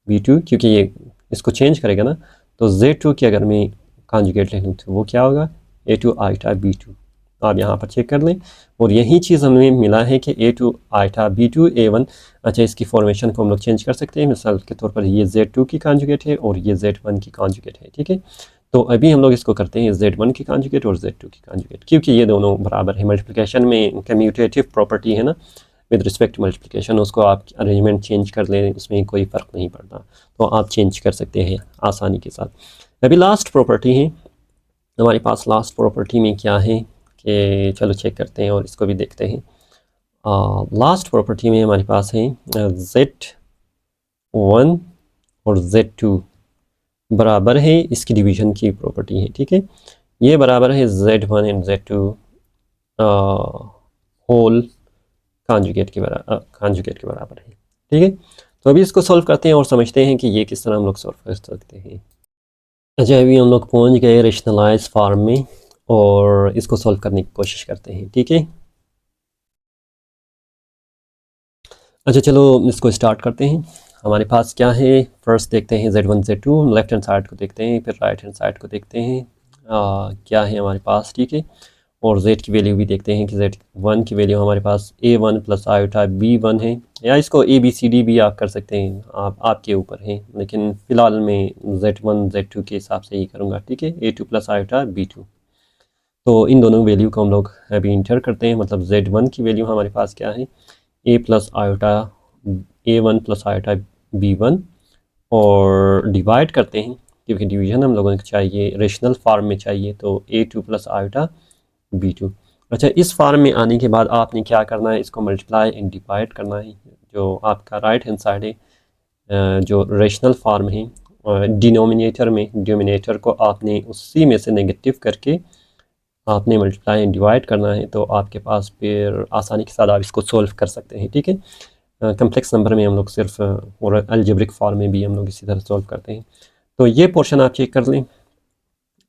b2, क्योंकि ये इसको चेंज करेगा ना, तो z2 की अगर मैं कॉन्जुगेट ले लूँ तो वो क्या होगा, a2 आयोटा b2। आप यहाँ पर चेक कर लें, और यही चीज़ हमें मिला है कि a2 आयोटा b2 a1। अच्छा, इसकी फॉर्मेशन को हम लोग चेंज कर सकते हैं, मिसाल के तौर पर ये z2 की कॉन्जुगेट है और ये z1 की कॉन्जुगेट है, ठीक है। तो अभी हम लोग इसको करते हैं z1 की कॉन्जुगेट और z2 की कॉन्जुगेट, क्योंकि ये दोनों बराबर है, मल्टीप्लिकेशन में कम्यूटेटिव प्रॉपर्टी है ना, विद रिस्पेक्ट टू मल्टीप्लिकेशन, उसको आप अरेंजमेंट चेंज कर लें, उसमें कोई फ़र्क नहीं पड़ता, तो आप चेंज कर सकते हैं आसानी के साथ। अभी लास्ट प्रॉपर्टी है हमारे पास, लास्ट प्रॉपर्टी में क्या है कि चलो चेक करते हैं और इसको भी देखते हैं। लास्ट प्रॉपर्टी में हमारे पास है z1 और z2 बराबर है, इसकी डिवीज़न की प्रॉपर्टी है, ठीक है, ये बराबर है z1 and z2 whole conjugate के बराबर है, ठीक है। तो अभी इसको सॉल्व करते हैं और समझते हैं कि ये किस तरह हम लोग सॉल्व कर सकते हैं। अच्छा, अभी हम लोग पहुंच गए रेशनलाइज फॉर्म में और इसको सॉल्व करने की कोशिश करते हैं, ठीक है। अच्छा चलो इसको स्टार्ट करते हैं। हमारे पास क्या है, फर्स्ट देखते हैं z1 z2, left hand side को देखते हैं, फिर राइट हैंड साइड को देखते हैं क्या है हमारे पास, ठीक है, और z की वैल्यू भी देखते हैं कि z1 की वैल्यू हमारे पास a1 प्लस आयोटा b1 है, या इसको ABCD भी आप कर सकते हैं, आपके ऊपर है, लेकिन फ़िलहाल मैं z1 z2 के हिसाब से ही करूँगा, ठीक है, a2 प्लस आयोटा b2। तो इन दोनों वैल्यू को हम लोग अभी इंटर करते हैं, मतलब z1 की वैल्यू हमारे पास क्या है, a plus iota a1 plus iota b1, और डिवाइड करते हैं क्योंकि डिवीज़न हम लोगों को चाहिए रेशनल फॉर्म में चाहिए, तो A2 प्लस आयोटा B2। अच्छा, इस फॉर्म में आने के बाद आपने क्या करना है, इसको मल्टीप्लाई एंड डिवाइड करना है। जो आपका राइट हैंड साइड है, जो रेशनल फॉर्म है, डिनोमिनेटर में डिनोमिनेटर को आपने उसी में से नेगेटिव करके आपने मल्टीप्लाई एंड डिवाइड करना है, तो आपके पास फिर आसानी के साथ आप इसको सोल्व कर सकते हैं। ठीक है, कम्प्लेक्स नंबर में हम लोग सिर्फ और अलजेब्रिक फॉर्म में भी हम लोग इसी तरह सोल्व करते हैं। तो ये पोर्शन आप चेक कर लें,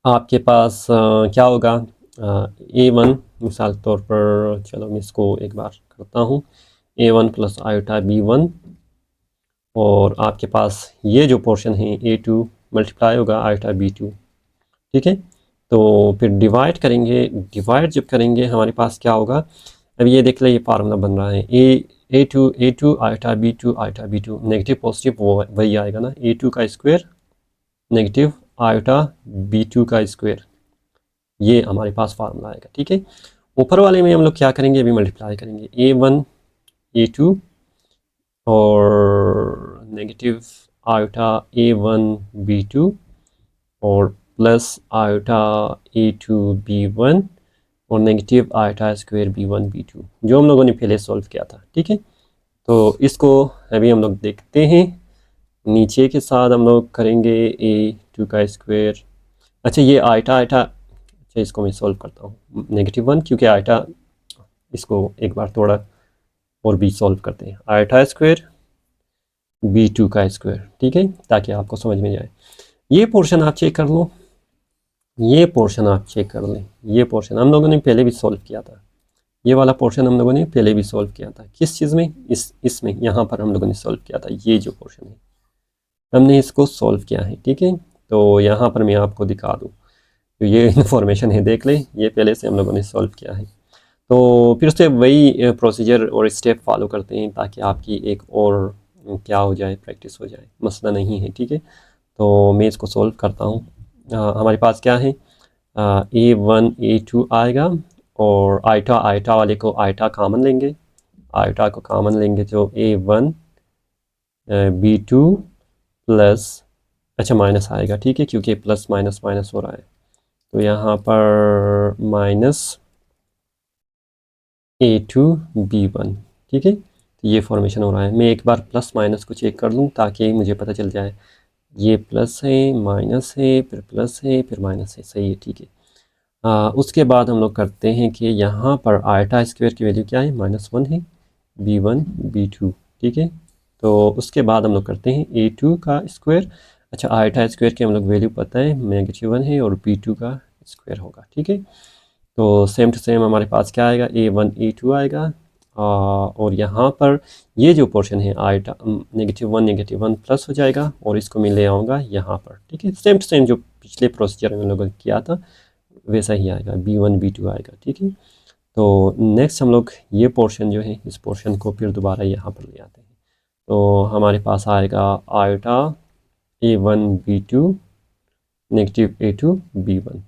आपके पास क्या होगा, A1 मिसाल के तौर पर, चलो मैं इसको एक बार करता हूँ, A1 प्लस आयोटा B1, और आपके पास ये जो पोर्शन है A2 मल्टीप्लाई होगा आयोटा B2। ठीक है, तो फिर डिवाइड करेंगे, डिवाइड जब करेंगे हमारे पास क्या होगा, अब ये देख ले, ये फार्मूला बन रहा है A2 iota B2 negative positive वो वही आएगा ना, A2 का स्क्वायर नेगेटिव आयोटा B2 का स्क्वायर, ये हमारे पास फार्मूला आएगा। ठीक है, ऊपर वाले में हम लोग क्या करेंगे, अभी मल्टीप्लाई करेंगे A1 A2 और नेगेटिव आयोटा A1 B2 और प्लस आयोटा A2 B1 और negative iota square B1 B2, जो हम लोगों ने पहले सॉल्व किया था। ठीक है, तो इसको अभी हम लोग देखते हैं, नीचे के साथ हम लोग करेंगे A2 का स्क्वायर। अच्छा, ये आयोटा अच्छा इसको मैं सॉल्व करता हूँ -1, क्योंकि आयोटा, इसको एक बार थोड़ा और भी सॉल्व करते हैं, आयोटा स्क्वायर B2 का स्क्वायर। ठीक है, ताकि आपको समझ में जाए। ये पोर्शन आप चेक कर लो, ये पोर्शन आप चेक कर लें, ये पोर्शन हम लोगों ने पहले भी सॉल्व किया था, ये वाला पोर्शन हम लोगों ने पहले भी सॉल्व किया था। किस चीज़ में, इसमें यहाँ पर हम लोगों ने सॉल्व किया था, ये जो पोर्शन है हमने इसको सॉल्व किया है। ठीक है, तो यहाँ पर मैं आपको दिखा दूँ, तो ये इन्फॉर्मेशन है, देख लें, ये पहले से हम लोगों ने सॉल्व किया है। तो फिर से वही प्रोसीजर और स्टेप फॉलो करते हैं, ताकि आपकी एक और क्या हो जाए, प्रैक्टिस हो जाए, मसला नहीं है। ठीक है, तो मैं इसको सॉल्व करता हूँ। हमारे पास क्या है, A1 A2 आएगा, और आयटा वाले को आयटा कामन लेंगे, आयटा को कामन लेंगे, जो A1 B2 प्लस, अच्छा माइनस आएगा। ठीक है, क्योंकि प्लस माइनस माइनस हो रहा है, तो यहाँ पर माइनस A2 B1। ठीक है, तो ये फॉर्मेशन हो रहा है। मैं एक बार प्लस माइनस को चेक कर लूँ ताकि मुझे पता चल जाए, ये प्लस है, माइनस है, फिर प्लस है, फिर माइनस है, सही है। ठीक है, उसके बाद हम लोग करते हैं कि यहाँ पर आयटा स्क्वायर की वैल्यू क्या है, -1 है, B1 B2। ठीक है, तो उसके बाद हम लोग करते हैं A2 का स्क्वायर। अच्छा, आयटा स्क्वायर की हम लोग वैल्यू पता है, -1 है, और B2 का स्क्वायर होगा। ठीक है, तो सेम टू सेम हमारे पास क्या आएगा, A1 A2 आएगा, और यहाँ पर ये जो पोर्शन है आयटा -1 प्लस हो जाएगा, और इसको मैं ले आऊँगा यहाँ पर। ठीक है, सेम टू सेम जो पिछले प्रोसीजर में हम लोगों ने किया था वैसा ही आएगा, B1 B2 आएगा। ठीक है, तो नेक्स्ट हम लोग ये पोर्शन जो है, इस पोर्शन को फिर दोबारा यहाँ पर ले आते हैं, तो हमारे पास आएगा iota A1 B2 negative A2 B1।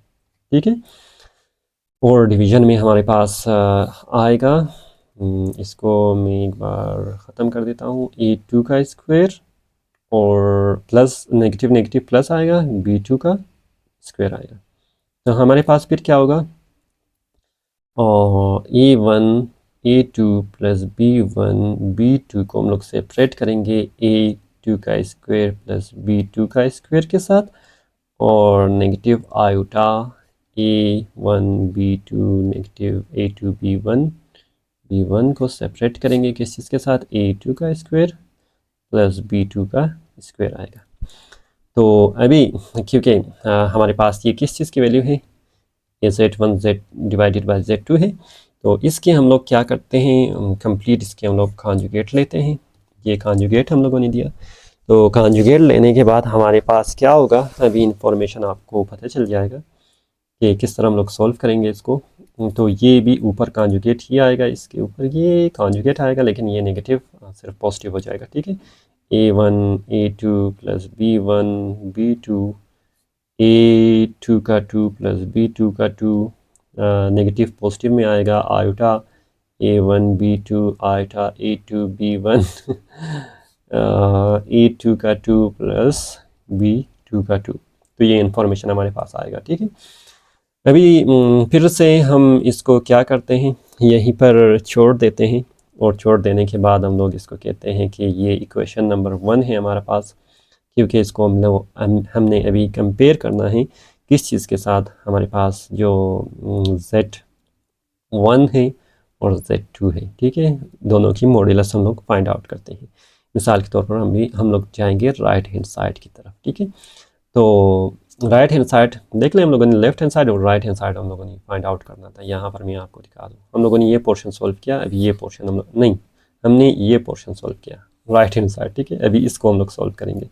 ठीक है, और डिवीज़न में हमारे पास आएगा, इसको मैं एक बार ख़त्म कर देता हूँ, A2 का स्क्वायर और प्लस नेगेटिव प्लस आएगा, B2 का स्क्वायर आएगा। तो हमारे पास फिर क्या होगा, और A1 A2 plus B1 B2 को हम लोग सेपरेट करेंगे A2 का स्क्वायर प्लस B2 का स्क्वायर के साथ, और negative iota A1 B2 negative A2 B1 को सेपरेट करेंगे किस चीज़ के साथ, A2 का स्क्वायर प्लस B2 का स्क्वायर आएगा। तो अभी क्योंकि हमारे पास ये किस चीज़ की वैल्यू है, ये Z1 Z divided by Z2 है, तो इसके हम लोग क्या करते हैं, कंप्लीट इसके हम लोग कॉन्जुगेट लेते हैं। ये कॉन्जुगेट हम लोगों ने दिया, तो कॉन्जुगेट लेने के बाद हमारे पास क्या होगा, अभी इंफॉर्मेशन आपको पता चल जाएगा कि किस तरह हम लोग सॉल्व करेंगे इसको। तो ये भी ऊपर कॉन्जुगेट ही आएगा, इसके ऊपर ये कॉन्जुगेट आएगा, लेकिन ये नेगेटिव सिर्फ पॉजिटिव हो जाएगा। ठीक है, A1 A2 plus B1 B2 A2 का 2 प्लस B2 का 2, नेगेटिव पॉजिटिव में आएगा, iota A1 B2 iota A2 B1 A2 का 2 प्लस B2 का 2। तो ये इन्फॉर्मेशन हमारे पास आएगा। ठीक है, अभी फिर से हम इसको क्या करते हैं, यहीं पर छोड़ देते हैं, और छोड़ देने के बाद हम लोग इसको कहते हैं कि ये इक्वेशन नंबर 1 है हमारे पास, क्योंकि इसको हमने अभी कंपेयर करना है किस चीज़ के साथ, हमारे पास जो Z1 है और Z2 है। ठीक है, दोनों की मॉड्यूलस हम लोग फाइंड आउट करते हैं। मिसाल के तौर पर हम लोग जाएंगे राइट हैंड साइड की तरफ। ठीक है, तो राइट हैंड साइड देख लें हम लोगों ने, लेफ्ट हैंड साइड और राइट हैंड साइड हम लोगों ने फाइंड आउट करना था। यहाँ पर मैं आपको दिखा दूँ, हम लोगों ने ये पोर्शन सॉल्व किया, अभी ये पोर्शन हमने ये पोर्शन सॉल्व किया राइट हैंड साइड। ठीक है, अभी इसको हम लोग सॉल्व करेंगे।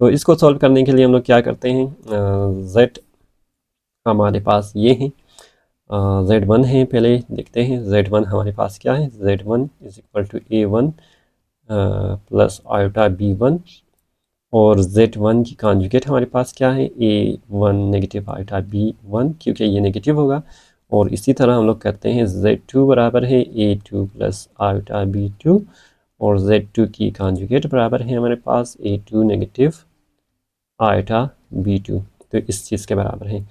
तो इसको सॉल्व करने के लिए हम लोग क्या करते हैं, Z हमारे पास ये है, Z1 है, पहले देखते हैं Z1 हमारे पास क्या है। Z1 is equal to A1 plus iota B1, और Z1 की कॉन्जुगेट हमारे पास क्या है, A1 नेगेटिव आयोटा B1, क्योंकि ये नेगेटिव होगा। और इसी तरह हम लोग कहते हैं Z2 बराबर है A2 प्लस आयोटा B2, और Z2 की कॉन्जुगेट बराबर है हमारे पास A2 नेगेटिव आयोटा B2, तो इस चीज़ के बराबर है।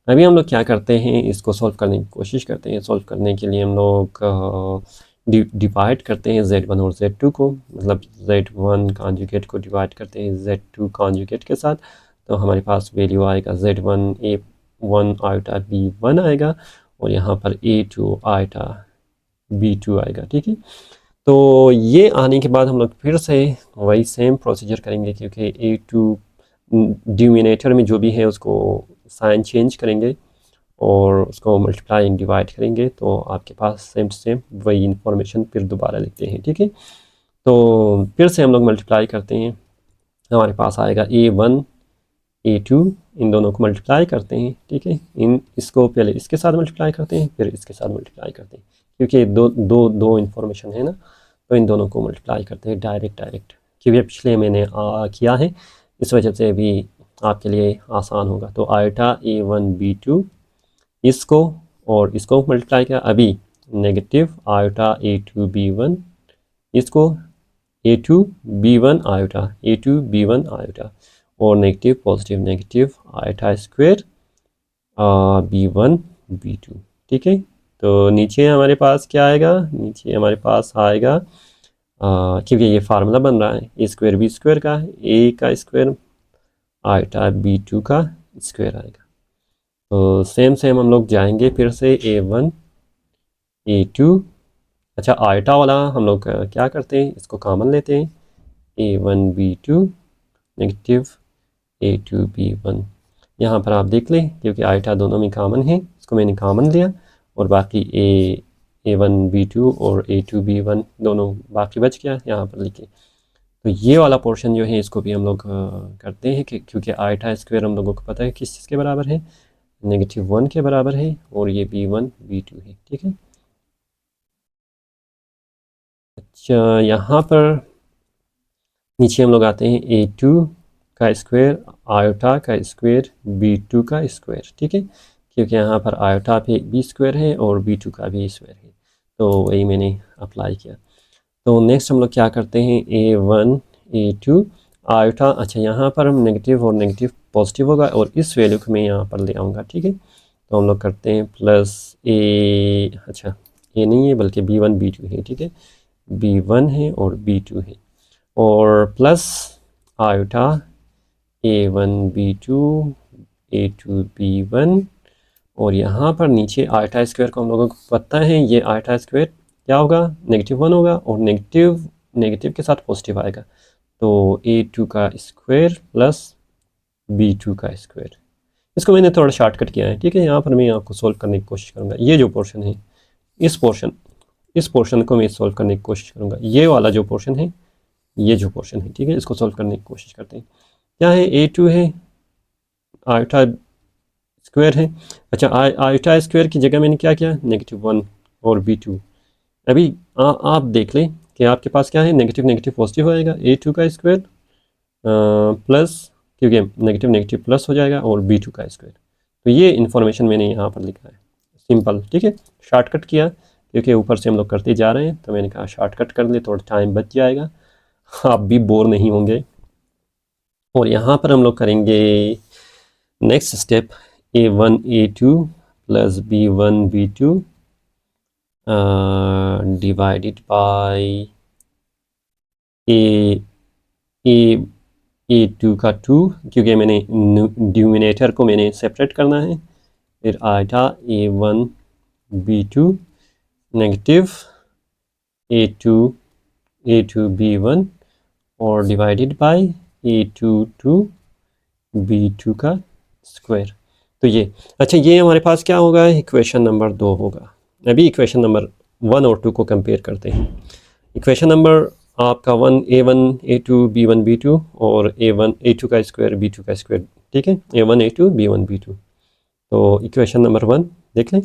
अभी हम लोग क्या करते हैं, इसको सॉल्व करने की कोशिश करते हैं। सॉल्व करने के लिए हम लोग डिवाइड करते हैं Z1 और Z2 को, मतलब Z1 कॉन्जुगेट को डिवाइड करते हैं Z2 कॉन्जुगेट के साथ, तो हमारे पास वैल्यू आएगा Z1 A1 आयोटा B1 आएगा, और यहाँ पर A2 आयोटा B2 आएगा। ठीक है, तो ये आने के बाद हम लोग फिर से वही सेम प्रोसीजर करेंगे, क्योंकि A2 डिनोमिनेटर में जो भी है उसको साइन चेंज करेंगे और उसको मल्टीप्लाई एंड डिवाइड करेंगे, तो आपके पास सेम टू सेम वही इंफॉर्मेशन फिर दोबारा लिखते हैं। ठीक है, तो फिर से हम लोग मल्टीप्लाई करते हैं, हमारे पास आएगा A1 A2, इन दोनों को मल्टीप्लाई करते हैं। ठीक है, इसको पहले इसके साथ मल्टीप्लाई करते हैं, फिर इसके साथ मल्टीप्लाई करते हैं, क्योंकि दो इन्फॉर्मेशन है ना, तो इन दोनों को मल्टीप्लाई करते हैं डायरेक्ट, क्योंकि पिछले मैंने किया है, इस वजह से भी आपके लिए आसान होगा। तो आयोटा A1 B2 इसको और इसको मल्टीप्लाई किया, अभी नेगेटिव आयोटा A2 B1 इसको A2 B1 iota A2 B1 iota, और negative positive negative iota square B1 B2। ठीक है, तो नीचे हमारे पास क्या आएगा, नीचे हमारे पास आएगा क्योंकि ये फार्मूला बन रहा है A स्क्वायर B स्क्वायर का, A का स्क्वायर आयोटा B2 का स्क्वायर आएगा। तो सेम हम लोग जाएंगे फिर से A1 A2, अच्छा आयोटा वाला हम लोग क्या करते हैं, इसको कॉमन लेते हैं, A1 B2 negative A2 B1। यहाँ पर आप देख लें, क्योंकि आयोटा दोनों में कॉमन है, इसको मैंने कॉमन लिया, और बाकी A1 B2 और A2 B1 दोनों बाकी बच गया, यहाँ पर लिखे। तो ये वाला पोर्शन जो है इसको भी हम लोग करते हैं, क्योंकि आयोटा स्क्वायर हम लोगों को पता है किस चीज़ के बराबर है, -1 के बराबर है, और ये B1 B2 है। ठीक है, अच्छा यहाँ पर नीचे हम लोग आते हैं A2 का स्क्वायर आयोटा का स्क्वायर B2 का स्क्वायर। ठीक है, क्योंकि यहाँ पर आयोटा पे B स्क्वायर है और B2 का भी स्क्वायर है, तो वही मैंने अप्लाई किया। तो नेक्स्ट हम लोग क्या करते हैं, A1 A2 आयोटा, अच्छा यहाँ पर हम नेगेटिव और नेगेटिव पॉजिटिव होगा, और इस वैल्यू को मैं यहाँ पर ले आऊँगा। ठीक है, तो हम लोग करते हैं प्लस अच्छा A नहीं है बल्कि B1 B2 है। ठीक है, B1 है और B2 है, और plus iota A1 B2 A2 B1, और यहाँ पर नीचे आयोटा स्क्वायर को हम लोगों को पता है, ये आयोटा स्क्वायर क्या होगा, -1 होगा, और नेगेटिव के साथ पॉजिटिव आएगा, तो A2 का स्क्वायर प्लस B2 का स्क्वायर। इसको मैंने थोड़ा शॉर्टकट किया है। ठीक है, यहाँ पर मैं आपको सोल्व करने की कोशिश करूँगा, ये जो पोर्शन है इस पोर्शन को मैं सोल्व करने की कोशिश करूँगा, ये वाला जो पोर्शन है, ये जो पोर्शन है। ठीक है, इसको सोल्व करने की कोशिश करते हैं। क्या है, A2 है, आयोटा स्क्वायर है, अच्छा आयोटा स्क्वायर की जगह मैंने क्या किया, -1 और B2। अभी आप देख लें कि आपके पास क्या है, नेगेटिव नेगेटिव पॉजिटिव हो जाएगा, A2 का स्क्वायर प्लस, क्योंकि नेगेटिव नेगेटिव प्लस हो जाएगा, और B2 का स्क्वायर। तो ये इन्फॉर्मेशन मैंने यहाँ पर लिखा है, सिंपल। ठीक है, शॉर्टकट किया, क्योंकि ऊपर से हम लोग करते जा रहे हैं, तो मैंने कहा शॉर्टकट कर ले, थोड़ा टाइम बच जाएगा, आप भी बोर नहीं होंगे। और यहाँ पर हम लोग करेंगे next step A1 A2 plus B1 B2 divided by A2 का 2, क्योंकि मैंने न्यूमिनेटर को मैंने सेपरेट करना है। फिर आएगा A1 B2 negative A2 B1 और डिवाइडेड बाय A2 B2 का स्क्वायर। तो ये अच्छा, ये हमारे पास क्या होगा, इक्वेशन नंबर 2 होगा। अभी इक्वेशन नंबर 1 और 2 को कंपेयर करते हैं। इक्वेशन नंबर आपका A1 A2 B1 B2 और A1 A2 का स्क्वायर B2 का स्क्वायर, ठीक है, A1 A2 B1 B2। तो इक्वेशन नंबर 1 देख लें,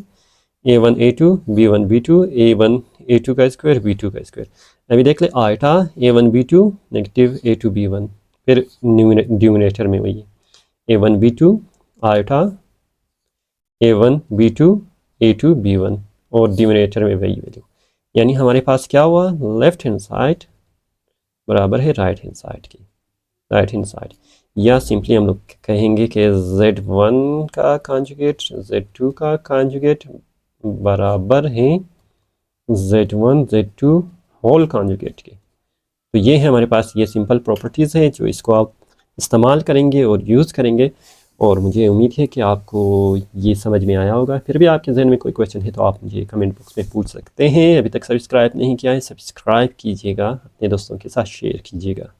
A1 A2 B1 B2 A1 A2 का स्क्वायर B2 का स्क्वायर। अभी देख लें eta A1 B2 negative A2 B1, फिर न्यूमिनेटर में वही A1 B2 eta A1 B2 A2 B1 और डिनोमिनेटर में वही वैल्यू। यानी हमारे पास क्या हुआ, लेफ्ट हैंड साइड बराबर है राइट हैंड साइड की, राइट हैंड साइड, या सिंपली हम लोग कहेंगे कि Z1 का कॉन्जुगेट Z2 का कॉन्जुगेट बराबर है Z1 Z2 होल कॉन्जुगेट के। तो ये है हमारे पास, ये सिंपल प्रॉपर्टीज़ हैं जो इसको आप इस्तेमाल करेंगे और यूज़ करेंगे, और मुझे उम्मीद है कि आपको ये समझ में आया होगा। फिर भी आपके जहन में कोई क्वेश्चन है तो आप मुझे कमेंट बॉक्स में पूछ सकते हैं। अभी तक सब्सक्राइब नहीं किया है, सब्सक्राइब कीजिएगा, अपने दोस्तों के साथ शेयर कीजिएगा।